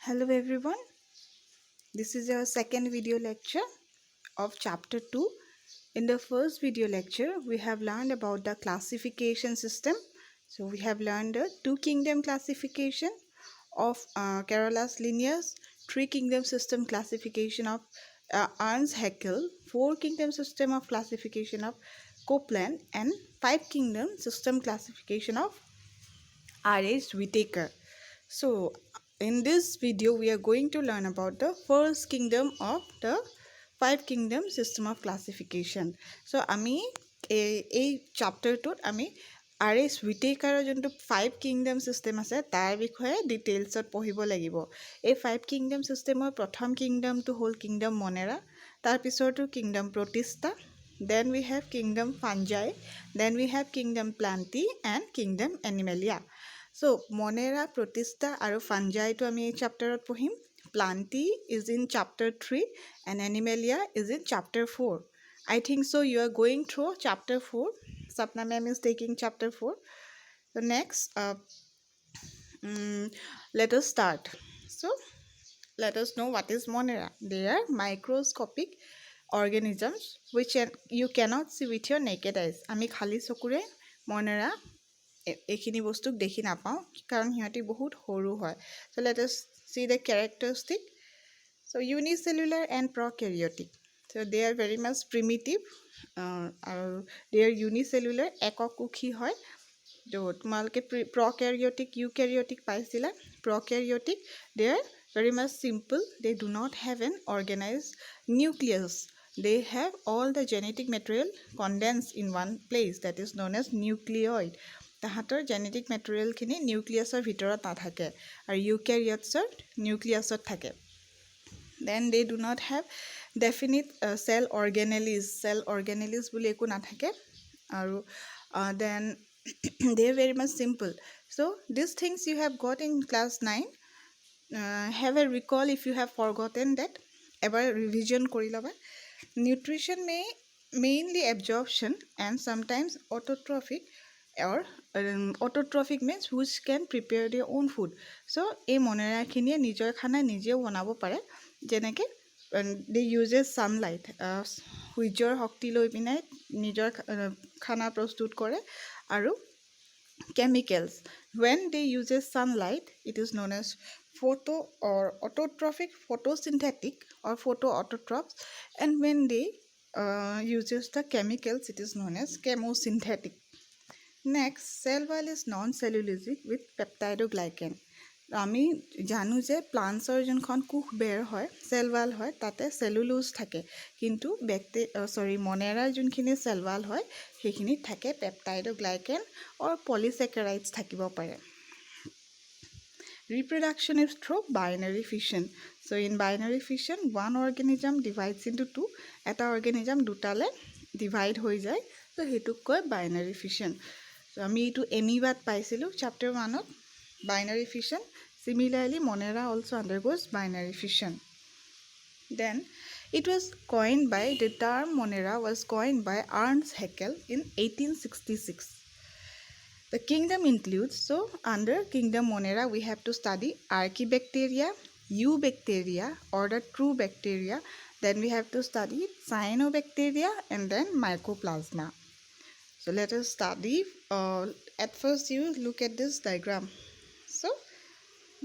Hello everyone, this is our second video lecture of chapter 2. In the first video lecture, we have learned about the classification system. So we have learned the two kingdom classification of Kerala's Linnaeus, three kingdom system classification of Ernst Haeckel, four kingdom system of classification of Copeland, and five kingdom system classification of R.H. Whittaker. So in this video we are going to learn about the first kingdom of the five kingdom system of classification. So ami a chapter to ami R.H. Whittaker jonto five kingdom system ase tar bikhoye details ot pohibo lagibo. A five kingdom system or prothom kingdom to whole kingdom Monera, tar pisor to kingdom Protista, then we have kingdom Fungi, then we have kingdom Plantae and kingdom Animalia. So, Monera, Protista, and Fungi to ami chapter pohim. Plantae is in chapter 3 and Animalia is in chapter 4. I think so you are going through chapter 4. Sapna ma'am is taking chapter 4. So next, let us start. So, let us know what is Monera. They are microscopic organisms which you cannot see with your naked eyes. Ami khali sokure Monera এইখিনি বস্তুক দেখি নাপাওঁ কাৰণ সিহঁতি বহুত সৰু হয়. So let us see the characteristic. So unicellular and prokaryotic. So they are very much primitive. They are unicellular, এককোষী হয়. তো তোমালোকে prokaryotic, eukaryotic পাইছিলা. Prokaryotic, they are very much simple. They do not have an organized nucleus. They have all the genetic material condensed in one place, that is known as nucleoid. তাহাঁতৰ genetic material খিনি নিউক্লিয়াছৰ ভিতৰত নাথাকে আৰু ইউক্যাৰিঅটছৰ নিউক্লিয়াছত থাকে. Then they do not have definite cell organelles. Cell organelles বুলি একো নাথাকে আৰু then they are very much simple. So these things you have got in class 9. Have a recall if you have forgotten that. Ever revision কৰি লবা. Nutrition may mainly absorption and sometimes autotrophic, or autotrophic means which can prepare their own food. So এই মনেৰা খিনিয়ে নিজৰ খানা নিজে বনাব পাৰে. যেনেকৈ they uses sunlight, সূৰ্যৰ শক্তি লৈ পিনে নিজৰ খানা প্ৰস্তুত কৰে. আৰু chemicals, when they uses sunlight, it is known as photo or autotrophic, photosynthetic or photoautotrophs, and when they uses the chemicals, it is known as chemosynthetic. Next, cell wall is non-cellulosic with peptidoglycan. আমি জানো যে প্লান্টছৰ যোনখন কোষ বেৰ হয়, cell wall হয়, তাতে cellulose থাকে, কিন্তু মনেৰাৰ যোনখিনি চেল ৱাল হয় সেইখিনিত থাকে পেপটাইডোগ্লাইকেন or polysaccharides থাকিব পাৰে. Reproduction is through binary fission. So in binary fission, one organism divides into two. এটা organism দুটালে divide হৈ যায়, so সেইটোক কয় binary fission. So আমি এইটো এমিবাত পাইছিলোঁ chapter 1 to, binary fission. Similarly, Monera also undergoes binary fission. Then it was coined by, the term Monera was coined by Ernst Haeckel in 1866. The kingdom includes, so under kingdom Monera we have to study Archaebacteria, Eubacteria or the true bacteria. Then we have to study Cyanobacteria and then Mycoplasma. So let us study. At first you look at this diagram. So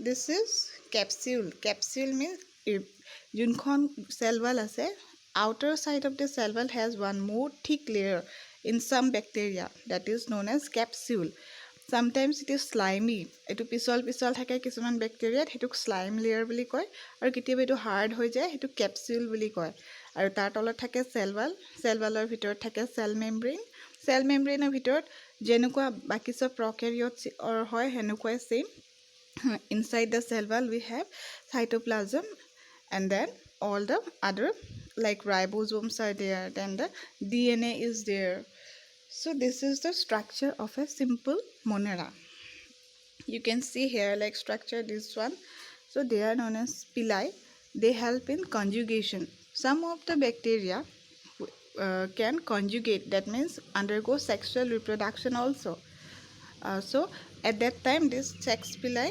this is capsule. Capsule means junkhon cell wall ase, outer side of the cell wall has one more thick layer in some bacteria, that is known as capsule. Sometimes it is slimy. Etu pisol thake kisuman bacteria hetuk slime layer buli koy, aru kitiba etu hard hoi jay hetu capsule buli koy. Aru tar tolat thake cell wall. Cell wallor bhitor thake cell membrane. Cell membrane bhitor jenukwa baki sob prokaryotes or hoy henukwai same. Inside the cell wall we have cytoplasm, and then all the other like ribosomes are there, then the DNA is there. So this is the structure of a simple Monera. You can see here like structure this one. So they are known as pili. They help in conjugation. Some of the bacteria can conjugate, that means undergo sexual reproduction also. So at that time this sex pili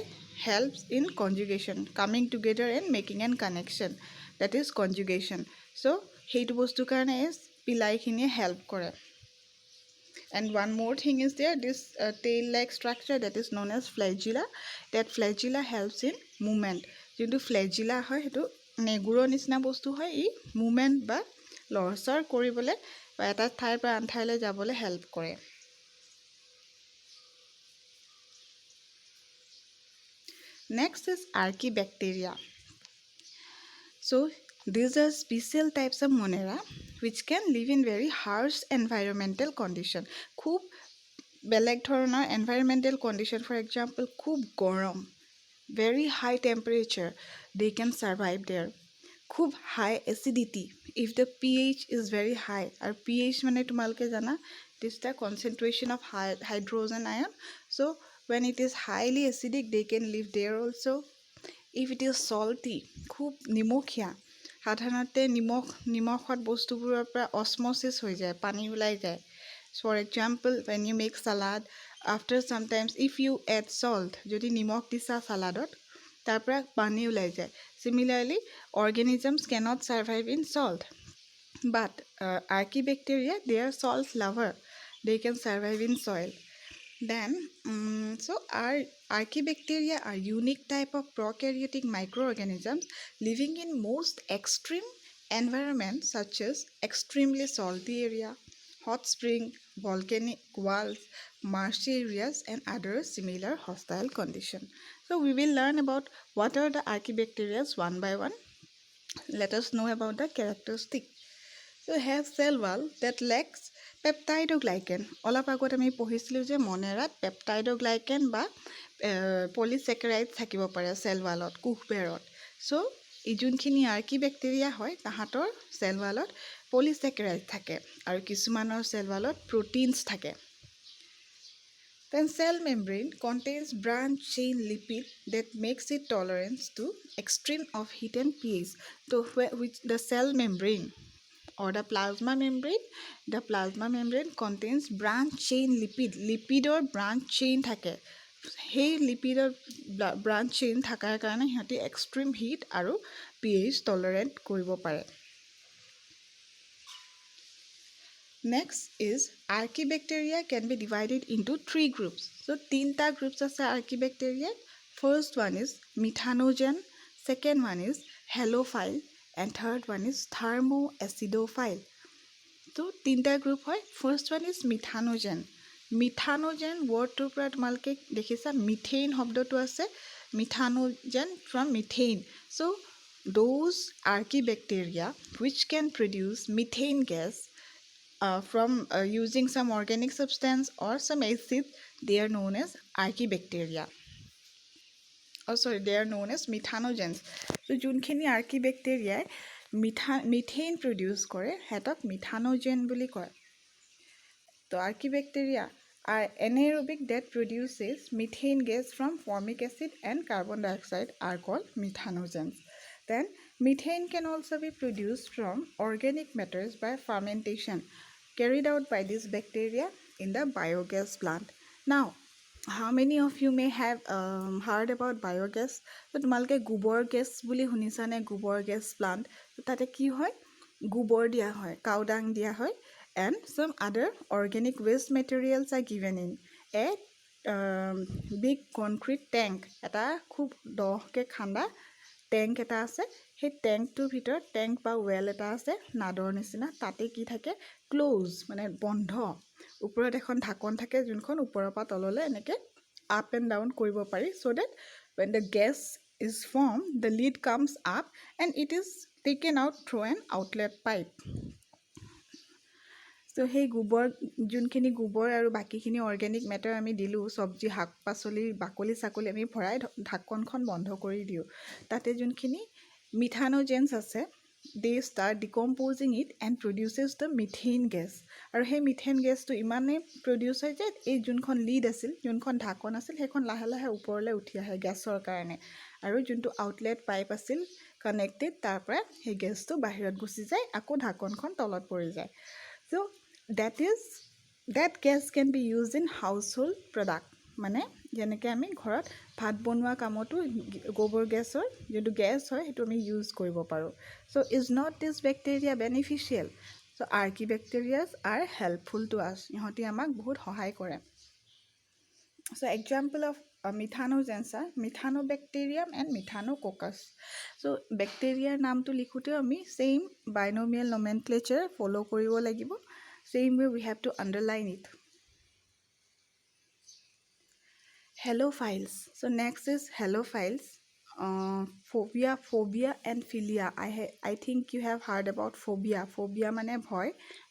helps in conjugation, coming together and making an connection, that is conjugation. So সেইটো বস্তু কাৰণে is পিলাইখিনিয়ে help কৰে. And one more thing is there, this tail like structure that is known as flagella. That flagella helps in movement. যোনটো flagella হয় সেইটো নেগুৰৰ নিচিনা বস্তু হয়, ই movement বা লৰচৰ কৰিবলৈ বা এটা ঠাইৰ পৰা আন ঠাইলৈ যাবলৈ হেল্প কৰে. Next is Archaebacteria. So these are special types of Monera which can live in very harsh environmental condition. খুব বেলেগ ধৰণৰ environmental condition, for example খুব গৰম, very high temperature, they can survive there. খুব high acidity, if the pH is very high, আৰু pH মানে তোমালোকে জানা, this is the concentration of hydrogen ion. So when it is highly acidic, they can live there also. If it is salty, খুব নিমখীয়া, সাধাৰণতে নিমখত বস্তুবোৰৰ পৰা osmosis হৈ যায়, পানী ওলাই যায়. For example, when you make salad, after sometimes if you add salt, যদি নিমখ দিছা সালাডত, তাৰ পৰা পানী ওলাই যায়. Similarly, organisms cannot survive in salt. But Archaebacteria, they are salt lover. They can survive in soil. Then, so our Archaebacteria are unique type of prokaryotic microorganisms living in most extreme environments such as extremely salty area, hot spring, volcanic walls, marshy areas, and other similar hostile conditions. So we will learn about what are the Archaebacteria one by one. Let us know about the characteristics. So have cell wall that lacks peptidoglycan. অলপ আগত আমি পঢ়িছিলোঁ যে মনেৰাত peptidoglycan বা পলিছেকেৰাইড থাকিব পাৰে cell ৱালত, কুহবেৰত. চ' ই যোনখিনি আৰ্কিবেক্টেৰিয়া হয় তাহাঁতৰ চেল ৱালত পলিছেকেৰাইড থাকে আৰু কিছুমানৰ চেল ৱালত প্ৰটিনছ থাকে. Then cell membrane contains branch chain lipid that makes it tolerant to extreme of heat and pH. So which the cell membrane or the plasma membrane contains branch chain lipid or branch chain থাকে. সেই লিপিডৰ branch chain থকাৰ কাৰণে সিহঁতে extreme hit আৰু pH টলাৰেণ্ট কৰিব পাৰে. Next is Archaebacteria can be divided into 3 groups. So 3 groups আছে Archaebacteria. First one is methanogen, second one is halophile, and third one is thermoacidophile. So 3 group হয়. First one is methanogen. Methanogen wordটোৰ পৰা তোমালোকে দেখিছা methane শব্দটো আছে, methanogen from methane. So those Archaebacteria which can produce methane gas from using some organic substance or some acid, they are known as Archaebacteria. They are known as methanogens. So যোনখিনি Archaebacteria methane produce কৰে হেতক methanogen বুলি কয়. So Archaebacteria are anaerobic that produces methane gas from formic acid and carbon dioxide are called methanogens. Then methane can also be produced from organic matters by fermentation carried out by this bacteria in the biogas plant. Now, how many of you may have heard about biogas? So তোমালোকে গোবৰ gas বুলি শুনিছানে? গোবৰ gas plant, তাতে কি হয়, গোবৰ দিয়া হয়, কাউ ডাং দিয়া হয়, and some other organic waste materials are given in a big concrete tank. এটা খুব দহকে খান্দা টেংক এটা আছে. সেই টেংকটোৰ ভিতৰত টেংক বা ৱেল এটা আছে নাদৰ নিচিনা, তাতে কি থাকে, ক্লোজ মানে বন্ধ, ওপৰত এখন ঢাকন থাকে যোনখন ওপৰৰ পৰা তললৈ এনেকৈ আপ এণ্ড ডাউন কৰিব পাৰি. so that when the gas is formed, the lid comes up and it is taken out through an outlet pipe. So সেই গোবৰ যোনখিনি গোবৰ আৰু বাকীখিনি অৰ্গেনিক মেটাৰ আমি দিলোঁ, চব্জি শাক পাচলি বাকলি চাকলি আমি ভৰাই ঢাকনখন বন্ধ কৰি দিওঁ, তাতে যোনখিনি মিথানোজেন্স আছে, they start decomposing it and produces the methane gas. আৰু সেই মিথেন গেছটো ইমানেই প্ৰডিউচ হয় যে এই যোনখন লিড আছিল, যোনখন ঢাকন আছিল, সেইখন লাহে লাহে ওপৰলৈ উঠি আহে গেছৰ কাৰণে, আৰু যোনটো আউটলেট পাইপ আছিল কানেক্টেড, তাৰ পৰা সেই গেছটো বাহিৰত গুচি যায়, আকৌ ঢাকনখন তলত পৰি যায়. So that gas can be used in household product, মানে যেনেকৈ আমি ঘৰত ভাত বনোৱা কামতো গোবৰ গেছৰ যোনটো গেছ হয় সেইটো আমি ইউজ কৰিব পাৰোঁ so' is not this bacteria beneficial so' archaebacterias are helpful to us ইহঁতি আমাক বহুত সহায় কৰে so' example of methanogens methanobacterium and methanococcus so' বেক্টেৰিয়াৰ নামটো লিখোঁতেও আমি ছেইম বাইনমিয়েল নমেনক্লেচাৰ ফ'ল' কৰিব লাগিব same way we have to underline it Halophiles. So next is halophiles. Phobia and philia. I think you have heard about phobia. Phobia mane bhoy,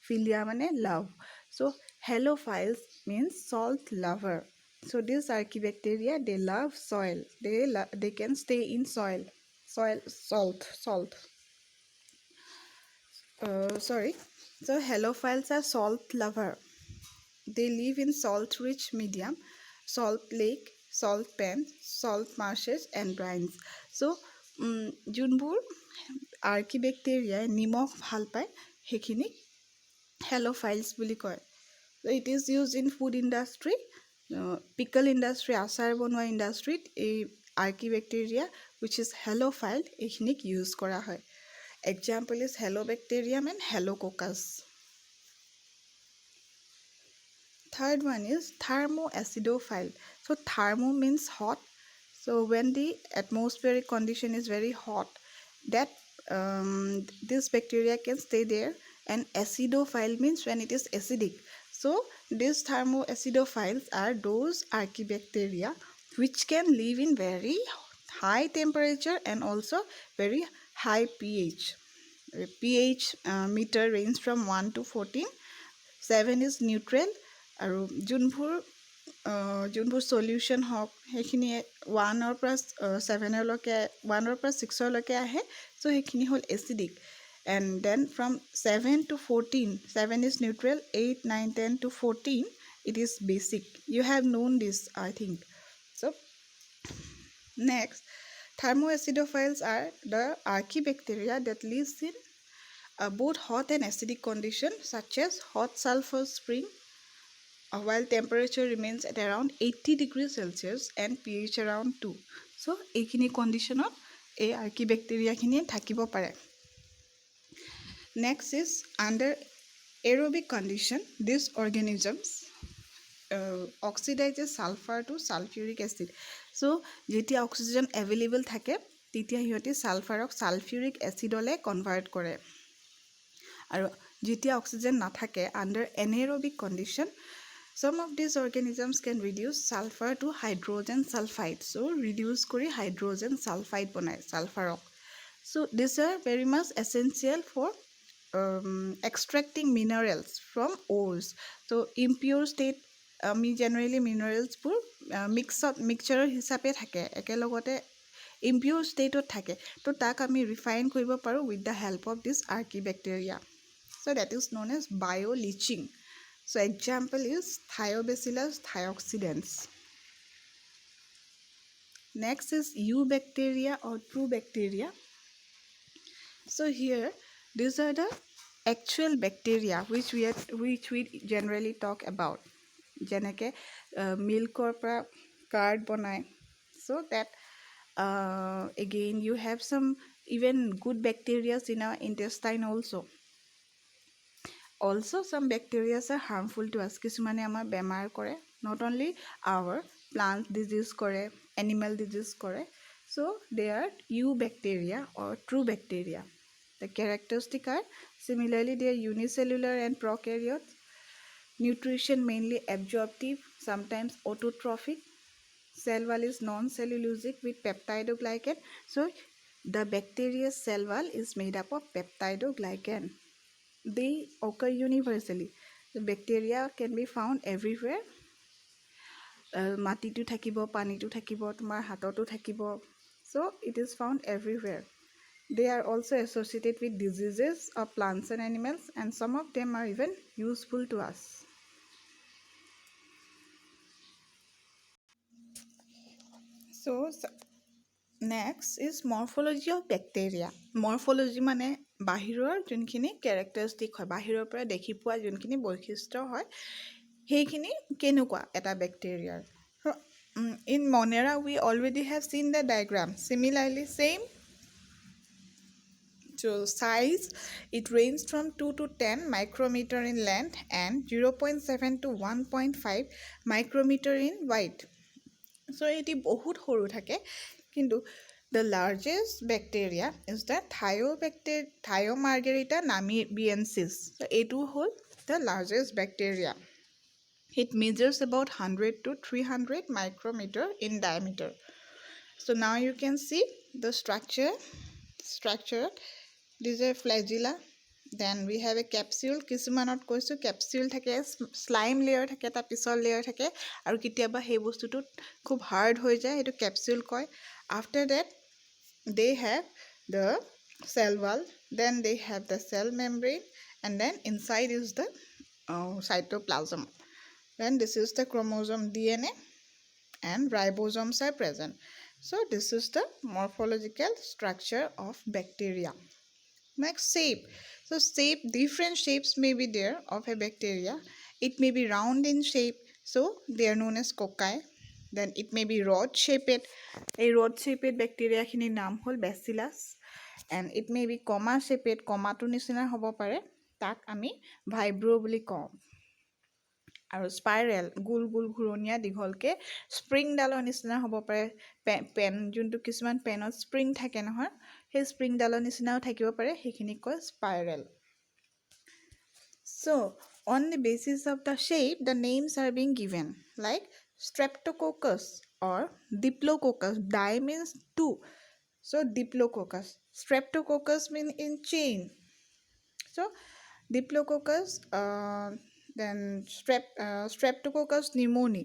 philia mane love. So halophiles means salt lover. So these archaebacteria they love soil. They can stay in soil. Salt. Sorry. So halophiles are salt lover. They live in salt-rich medium, salt lake, salt pans, salt marshes, and brines. So, যোনবোৰ আৰ্কিবেক্টেৰিয়াই নিমখ ভাল পায় সেইখিনিক halophiles বুলি কয় it is use in food industry pickle industry আচাৰ বনোৱা ইণ্ডাষ্ট্ৰিত এই আৰ্কিবেক্টেৰিয়া উইচ ইজ হেল'ফাইল এইখিনিক ইউজ কৰা হয় example is halobacterium and halococcus Third one is thermoacidophile. So thermo means hot. So when the atmospheric condition is very hot, that this bacteria can stay there. And acidophile means when it is acidic. So these thermoacidophiles are those archaebacteria which can live in very high temperature and also very high pH. pH meter range from 1 to 14. 7 is neutral. আৰু যোনবোৰ solution হওক সেইখিনি 1ৰ পৰা 7লৈকে 1ৰ পৰা 6লৈকে আহে চ' সেইখিনি হ'ল acidic and then from 7 to 14 7 is neutral 8 9 10 to 14 it is basic you have known this I think so next thermoacidophiles are the archaebacteria that lives in both hot and acidic condition such as hot sulfur spring while temperature remains at around 80 degrees Celsius and pH around 2. So, এইখিনি কণ্ডিশ্যনত এই আৰ্কিবেক্টেৰিয়াখিনিয়ে থাকিব পাৰে Next is under aerobic condition, these organisms oxidizes sulfur to sulfuric acid. So, যেতিয়া oxygen available থাকে তেতিয়া সিহঁতে সালফাৰক সালফিউৰিক এচিডলৈ convert কৰে আৰু যেতিয়া অক্সিজেন নাথাকে under anaerobic condition some of these organisms can reduce sulfur to hydrogen sulfide so reduce kori hydrogen sulfide banai sulfurok so these are very much essential for extracting minerals from ores so impure state আমি generally minerals pur mixture hisabe thake ekelogote impure state ot thake to tak ami refine koribo paru with the help of this archaebacteria so that is known as bioleaching So example is Thiobacillus thioxidans. Next is eubacteria or true bacteria. So here these are the actual bacteria which we generally talk about. Jeneke milk or curd bonai. So that again you have some even good bacteria in our intestine also. Also, some bacteria are harmful to us. Kisumane amar bemar kore. Not only our plant disease kore, animal disease kore. So, they are eubacteria or true bacteria. The characteristics are similarly they are unicellular and prokaryotes. Nutrition mainly absorptive, sometimes autotrophic. Cell wall is non-cellulosic with peptidoglycan. So, the bacteria's cell wall is made up of peptidoglycan. They occur universally. The bacteria can be found everywhere. Matitu thakibo, panitu thakibo, tumar hatotu thakibo. So it is found everywhere. They are also associated with diseases of plants and animals, and some of them are even useful to us. So next is morphology of bacteria. Morphology মানে বাহিৰৰ যোনখিনি characteristic হয় বাহিৰৰ পৰা দেখি পোৱা যোনখিনি বৈশিষ্ট্য হয় সেইখিনি কেনেকুৱা এটা ব্যাকটেৰিয়াৰ In Monera, we already have seen the diagram. Similarly, same. So size, it ranges from 2 to 10 micrometer in length and 0.7 to 1.5 micrometer in width. So এটি বহুত সৰু থাকে কিন্তু the largest bacteria is the Thiomargarita namibiensis. So এইটো হ'ল the largest bacteria. It measures about 100 to 300 micrometer in diameter. So now you can see the structure. These are flagella. Then we have a capsule. কিছুমানত কৈছোঁ capsule থাকে, slime layer থাকে, এটা পিছল layer থাকে আৰু কেতিয়াবা সেই বস্তুটো খুব hard হৈ যায়, এইটো capsule কয়. After that they have the cell wall, then they have the cell membrane, and then inside is the cytoplasm. Then this is the chromosome DNA and ribosomes are present. So this is the morphological structure of bacteria. Next, shape. So shape, different shapes may be there of a bacteria. It may be round in shape, so they are known as cocci. Then it may be rod shaped. A rod shaped bacteria khini naam hol bacillus. And it may be comma shaped. Comma to nisina hobo pare. Tak ami vibrio boli kom. আৰু spiral গোল গোল ঘূৰণীয়া দীঘলকৈ স্প্ৰিংডালৰ নিচিনা হ'ব পাৰে PAN যোনটো কিছুমান পেনত spring থাকে নহয় সেই স্প্ৰিংডালৰ নিচিনাও থাকিব পাৰে সেইখিনিক কয় spiral so on the basis of the shape the names are being given like streptococcus or diplococcus di means two so diplococcus streptococcus means in chain so diplococcus then streptococcus pneumoniae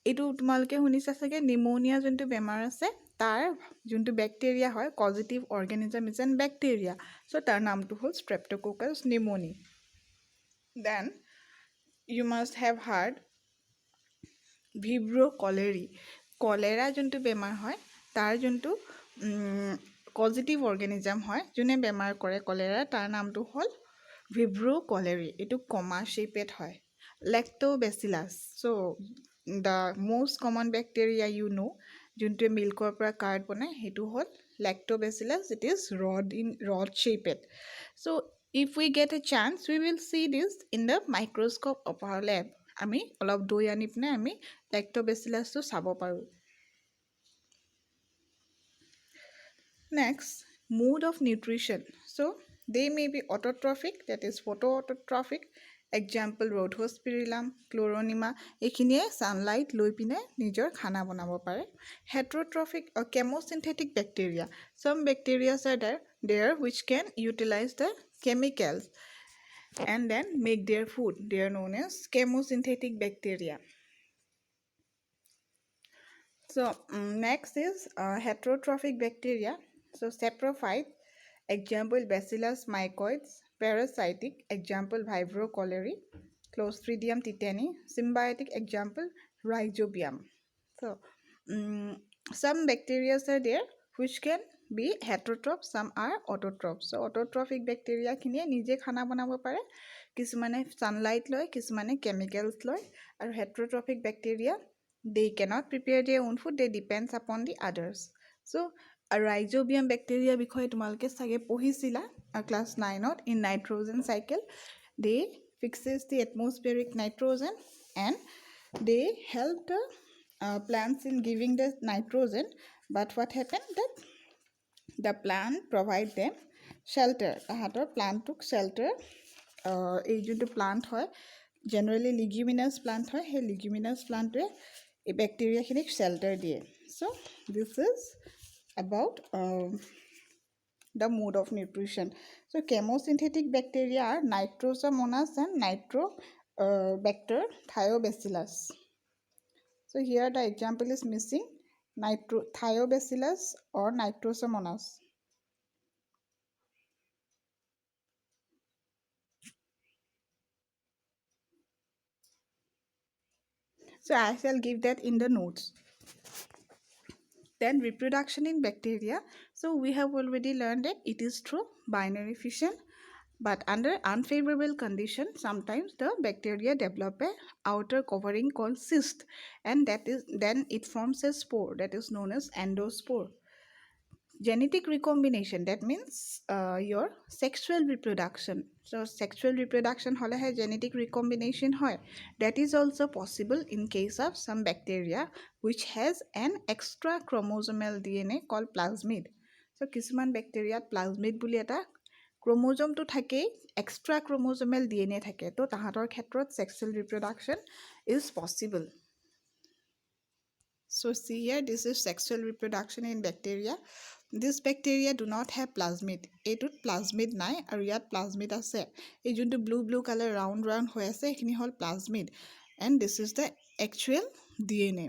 এইটো তোমালোকে শুনিছা চাগে pneumonia যোনটো বেমাৰ আছে তাৰ যোনটো bacteria হয় positive organism is an bacteria so তাৰ নামটো হ'ল streptococcus pneumoniae then you must have heard vibrio cholerae cholera যোনটো বেমাৰ হয় তাৰ যোনটো পজিটিভ অৰ্গানিজম হয় যোনে বেমাৰ কৰে কলেৰা তাৰ নামটো হ'ল vibrio cholerae এইটো কমা শেপেড হয় lactobacillus so the most common bacteria you know যোনটো মিল্কৰ পৰা কাৰ্ড বনায় সেইটো হ'ল lactobacillus it is rod shaped so if we get a chance we will see this in the microscope of our lab আমি অলপ দৈ আনি পিনে আমি lactobacillus টো চাব পাৰোঁ next mode of nutrition so they may be autotrophic that is photoautotrophic example rhodiospirillum chloronema ekhiniye sunlight loi pine nijor khana banabo pare heterotrophic or chemosynthetic bacteria some bacteria are there which can utilize the chemicals and then make their food they are known as chemosynthetic bacteria so next is heterotrophic bacteria so saprophyte example bacillus mycoides parasitic example vibrio cholerae clostridium tetani symbiotic example rhizobium so some bacteria are there which can be heterotroph some are autotroph so autotrophic bacteria khinie nije khana banabo pare kisumane sunlight loy kisumane chemicals loy aru heterotrophic bacteria they cannot prepare their own food they depends upon the others so rhizobium bacteria bikhoye tumalke sage pohisila class 9 ot in nitrogen cycle they fixes the atmospheric nitrogen and they help the plants in giving the nitrogen but what happened that the plant provide them shelter tahator plant took shelter ei joto plant hoy generally leguminous plant hoy he leguminous plant a bacteria khinik shelter die so this is about the mode of nutrition so chemosynthetic bacteria are nitrosomonas and nitrobacter thiobacillus so here the example is missing thiobacillus or nitrosomonas so I shall give that in the notes then reproduction in bacteria so we have already learned that it is through binary fission But under unfavorable conditions, sometimes the bacteria develop a outer covering called cyst, and that is then it forms a spore that is known as endospore. Genetic recombination, that means your sexual reproduction. So sexual reproduction hole hai genetic recombination hoy. That is also possible in case of some bacteria which has an extra chromosomal DNA called plasmid. So কিছুমান bacteria plasmid বুলি এটা chromosome to থাকে, extra chromosomal DNA থাকে, তো তাহাঁতৰ ক্ষেত্ৰত sexual reproduction is possible. So see here, this is sexual reproduction in bacteria. This bacteria do not have plasmid. এইটোত plasmid নাই আৰু ইয়াত plasmid আছে. এই যোনটো blue color round হৈ আছে এইখিনি হ'ল plasmid. And this is the actual DNA.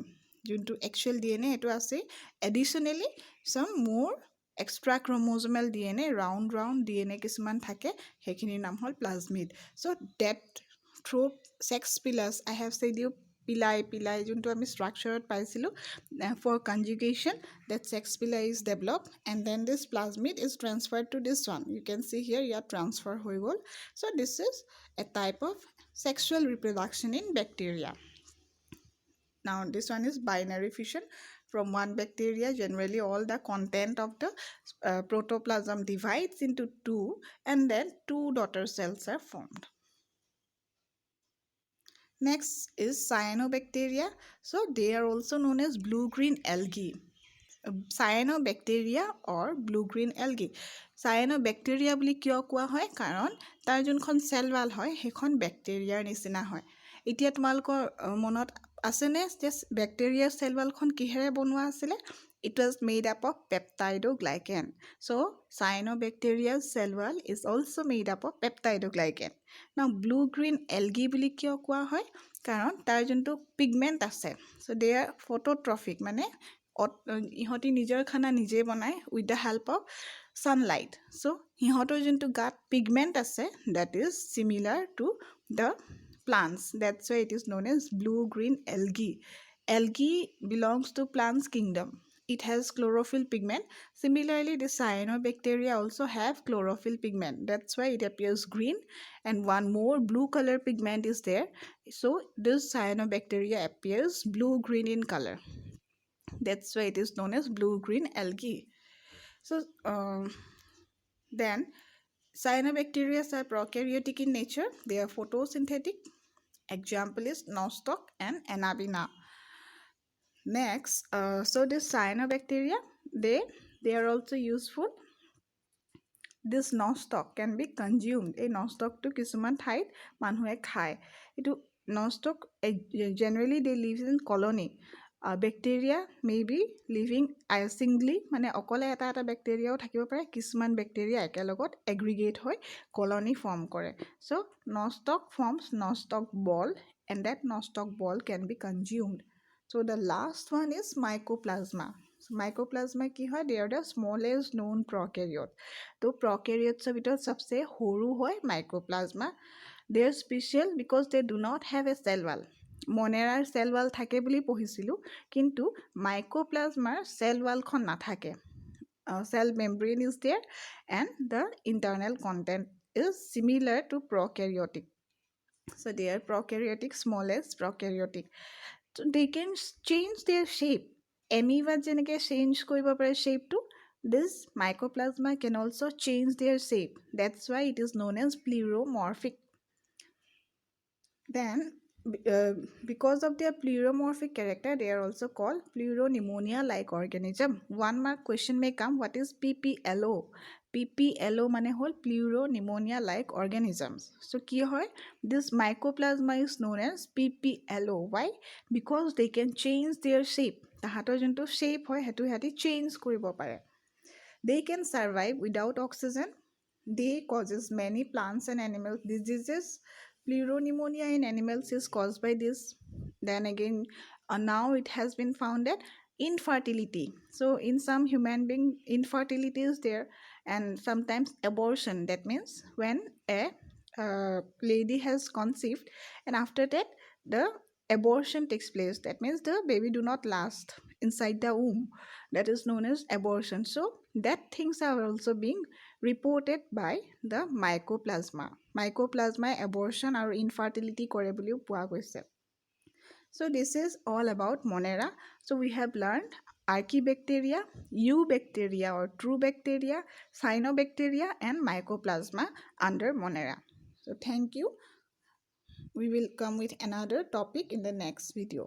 যোনটো actual DNA এইটো আছে. Additionally, some more extra chromosomal DNA, round DNA কিছুমান থাকে, সেইখিনিৰ নাম হ'ল plasmid. So that through sex pillars, I have said you ply যোনটো আমি structureত পাইছিলোঁ for conjugation, that sex pilla is developed and then this plasmid is transferred to this one. You can see here ইয়াত transfer হৈ গ'ল. So this is a type of sexual reproduction in bacteria. Now this one is binary fission. From one bacteria, generally all the content of the protoplasm divides into two, and then two daughter cells are formed. Next is cyanobacteria. So they are also known as blue-green algae. Cyanobacteria or blue-green algae. Cyanobacteria বুলি কিয় কোৱা হয়? কাৰণ তাৰ যোনখন cell wall হয় সেইখন বেক্টেৰিয়াৰ নিচিনা হয়। এতিয়া তোমালোকৰ মনত আছেনে যে বেক্টেৰিয়াৰ চেল ৱালখন কিহেৰে বনোৱা আছিলে? It was made up of peptidoglycan. So cyanobacteria's cell wall is also made up of peptidoglycan. Now blue-green algae বুলি কিয় কোৱা হয়? কাৰণ তাৰ যোনটো পিগমেণ্ট আছে, so they are phototrophic, মানে ইহঁতি নিজৰ খানা নিজে বনায় with the help of sunlight. So ইহঁতৰ যোনটো গাত পিগমেণ্ট আছে, that is similar to the plants. That's why it is known as blue-green algae. Algae belongs to plants kingdom. It has chlorophyll pigment. Similarly, the cyanobacteria also have chlorophyll pigment. That's why it appears green, and one more blue color pigment is there. So this cyanobacteria appears blue-green in color. That's why it is known as blue-green algae. So then cyanobacteria are prokaryotic in nature. They are photosynthetic. Example is nostoc and Anabaena. Next, so this cyanobacteria, they are also useful. This nostoc can be consumed. A nostoc to kisuman thait manhue khai. Itu nostoc generally they live in colony. Bacteria may be living singly, মানে অকলে এটা bacteria থাকিব পাৰে, কিছুমান bacteria একেলগত aggregate হৈ colony form কৰে. So nostoc forms nostoc ball, and that nostoc ball can be consumed. So the last one is mycoplasma. So mycoplasma ki hoy? They are the smallest known prokaryote. So prokaryotes of ভিতৰত सबसे সৰু হয় mycoplasma. They are special because they do not have a cell wall. মনেৰাৰ cell wall থাকে বুলি পঢ়িছিলোঁ, কিন্তু mycoplasmaৰ cell wall খন নাথাকে. Cell membrane is there and the internal content is similar to prokaryotic. So they are prokaryotic, smallest prokaryotic. So they can change their shape. Amoeba jeneke change koribo pare shape to, this mycoplasma can also change their shape. That's why it is known as pleuromorphic. Then because of their pleuromorphic character, they are also called pleuropneumonia-like organism. One mark question may come, what is PPLO? PPLO mane hol pleuropneumonia-like organisms. So ki hoy? This mycoplasma is known as PPLO. Why? Because they can change their shape. Tahator jonto shape hoy hetu hati change koribo pare. They can survive without oxygen. They causes many plants and animal diseases. Pleuropneumonia in animals is caused by this. Then again, now it has been found that infertility. So in some human being, infertility is there, and sometimes abortion. That means when a lady has conceived and after that the abortion takes place. That means the baby do not last inside the womb. That is known as abortion. So that things are also being reported by the mycoplasma. Mycoplasma abortion আৰু infertility কৰে বুলিও পোৱা গৈছে. So this is all about Monera. So we have learned Archaebacteria, Eubacteria or true bacteria, Cyanobacteria and Mycoplasma under Monera. So thank you. We will come with another topic in the next video.